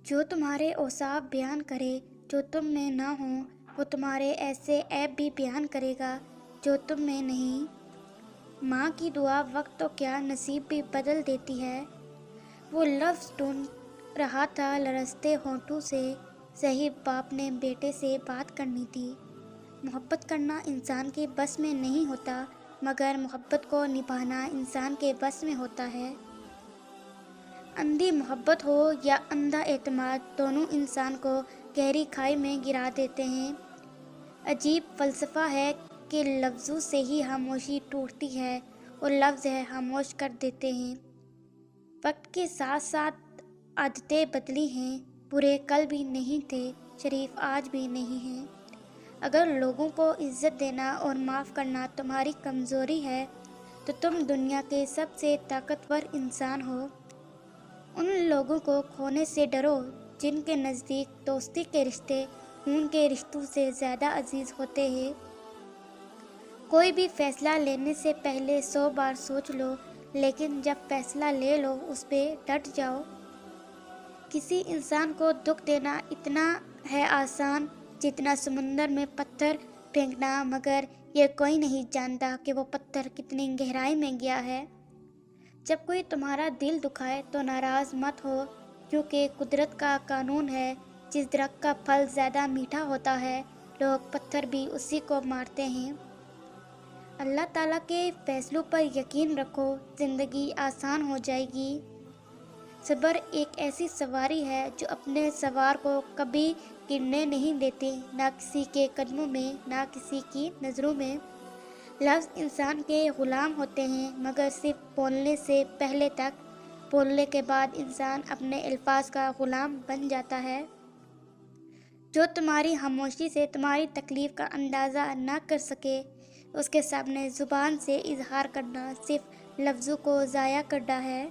جو تمہارے اوصاف بیان کرے جو تم میں نہ ہوں، وہ تمہارے ایسے عیب بھی بیان کرے گا جو تم میں نہیں۔ ماں کی دعا وقت تو کیا نصیب بھی بدل دیتی ہے۔ وہ لفظ ڈھونڈ رہا تھا لرزتے ہونٹوں سے، صحیح باپ نے بیٹے سے بات کرنی تھی۔ محبت کرنا انسان کے بس میں نہیں ہوتا، مگر محبت کو نبھانا انسان کے بس میں ہوتا ہے۔ اندھی محبت ہو یا اندھا اعتماد، دونوں انسان کو گہری کھائی میں گرا دیتے ہیں۔ عجیب فلسفہ ہے کہ لفظوں سے ہی خاموشی ٹوٹتی ہے اور لفظ ہے خاموش کر دیتے ہیں۔ وقت کے ساتھ ساتھ عادتیں بدلی ہیں، برے کل بھی نہیں تھے، شریف آج بھی نہیں ہیں۔ اگر لوگوں کو عزت دینا اور معاف کرنا تمہاری کمزوری ہے تو تم دنیا کے سب سے طاقتور انسان ہو۔ ان لوگوں کو کھونے سے ڈرو جن کے نزدیک دوستی کے رشتے خون کے رشتوں سے زیادہ عزیز ہوتے ہیں۔ کوئی بھی فیصلہ لینے سے پہلے 100 بار سوچ لو، لیکن جب فیصلہ لے لو اس پہ ڈٹ جاؤ۔ کسی انسان کو دکھ دینا اتنا ہے آسان جتنا سمندر میں پتھر پھینکنا، مگر یہ کوئی نہیں جانتا کہ وہ پتھر کتنی گہرائی میں گیا ہے۔ جب کوئی تمہارا دل دکھائے تو ناراض مت ہو، کیونکہ قدرت کا قانون ہے، جس درخت کا پھل زیادہ میٹھا ہوتا ہے، لوگ پتھر بھی اسی کو مارتے ہیں۔ اللہ تعالیٰ کے فیصلوں پر یقین رکھو، زندگی آسان ہو جائے گی۔ صبر ایک ایسی سواری ہے جو اپنے سوار کو کبھی گرنے نہیں دیتی، نہ کسی کے قدموں میں، نہ کسی کی نظروں میں۔ لفظ انسان کے غلام ہوتے ہیں، مگر صرف بولنے سے پہلے تک، بولنے کے بعد انسان اپنے الفاظ کا غلام بن جاتا ہے۔ جو تمہاری خاموشی سے تمہاری تکلیف کا اندازہ نہ کر سکے، اس کے سامنے زبان سے اظہار کرنا صرف لفظوں کو ضائع کرنا ہے۔